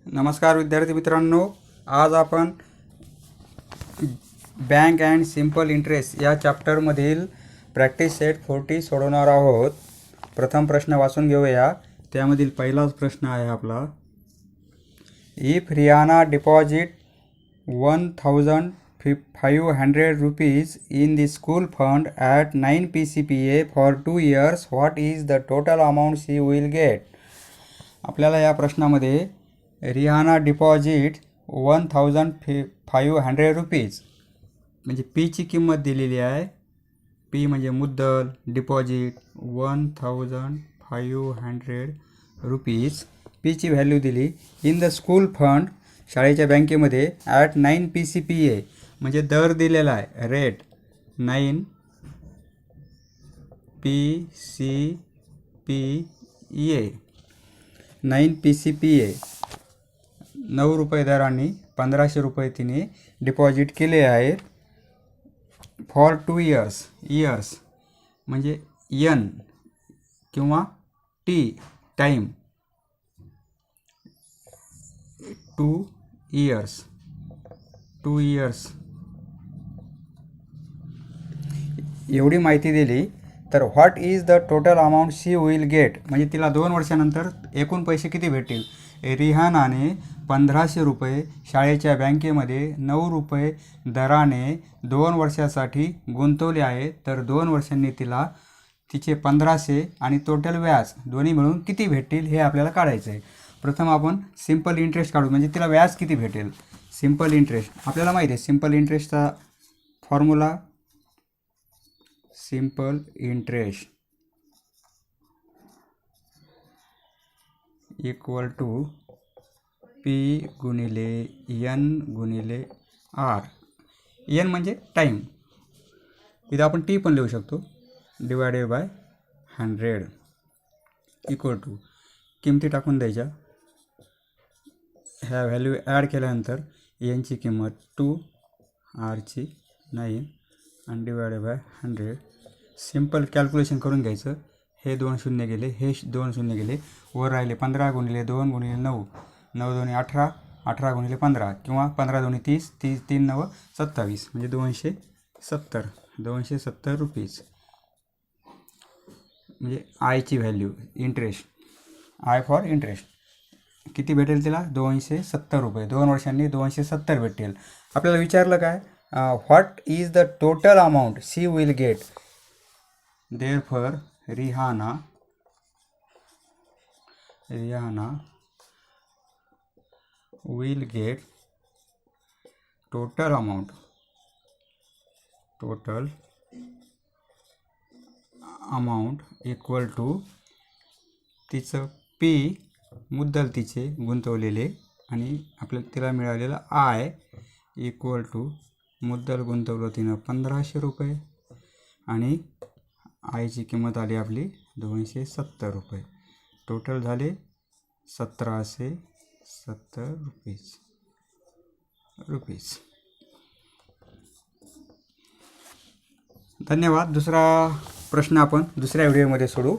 नमस्कार विद्यार्थी मित्रांनो, आज आपण बँक अँड सिंपल इंटरेस्ट या चॅप्टरमधील प्रॅक्टिस सेट 40 सोडवणार आहोत. प्रथम प्रश्न वाचून घेऊया. त्यामधील पहिलाच प्रश्न आहे आपला. If Riyana deposit 1500 rupees in the school fund at 9 PCPA for 2 years, what is the total amount she will gate. आपल्याला या प्रश्नामध्ये रिहाना डिपॉझिट 1500 रुपीज म्हणजे पीची किंमत दिलेली आहे. पी म्हणजे मुद्दल, डिपॉझिट 1500 रुपीज. पीची व्हॅल्यू दिली इन द स्कूल फंड शाळेच्या बँकेमध्ये ॲट 9 PCPA म्हणजे दर दिलेला आहे, रेट 9 PCPA 9 PCPA 9 रुपये दराने 1500 रुपये तिने डिपॉझिट केले आहेत. फॉर 2 years, इयर्स म्हणजे एन किंवा टी टाईम 2 years एवढी माहिती दिली. तर what is the total amount she will gate म्हणजे तिला 2 वर्षानंतर एकूण पैसे किती भेटतील. रिहानाने 1500 रुपये शाळेच्या बँकेमध्ये 9 रुपये दराने 2 वर्षासाठी गुंतवले आहे. तर 2 वर्षांनी तिला तिचे 1500 आणि टोटल व्याज दोन्ही मिळून किती भेटतील हे आपल्याला काढायचं आहे. प्रथम आपण सिंपल इंटरेस्ट काढू म्हणजे तिला व्याज किती भेटेल. सिंपल इंटरेस्ट आपल्याला माहिती आहे. सिंपल इंटरेस्टचा formula simple interest equal to P गुणिले एन गुणिले आर. एन म्हणजे टाईम, इथं आपण टी पण लिहू शकतो, डिवायडेड बाय 100 इक्वल टू किमती टाकून द्यायच्या. ह्या व्हॅल्यू ॲड केल्यानंतर एनची किंमत 2, आरची 9 आणि डिवायडेड बाय 100. सिंपल कॅल्क्युलेशन करून घ्यायचं. हे 2 शून्य गेले, हे 2 शून्य गेले, वर राहिले 15 गुणिले 2 गुणिले 9, 9 दोन्ही 18, 18 गुणिले 15 किंवा 15 दोन्ही 30, 30 3 9 27 म्हणजे 270 रुपीज म्हणजे आयची value. Interest I for interest किती भेटेल तिला 270 रुपये. 2 वर्षांनी 270 भेटेल. आपल्याला विचारलं काय, what is the total amount she will get. Therefore Rehana will get total amount equal to तिचं पी मुद्दल तिचे गुंतवलेले आणि आपल्याला तिला मिळालेलं आय इक्वल टू मुद्दल गुंतवलं तिनं 1500 रुपये आणि आयची किंमत आली आपली 270 रुपये. टोटल झाले 1770 रुपीज. धन्यवाद. दुसरा प्रश्न आपण दुसऱ्या व्हिडिओमध्ये सोडू.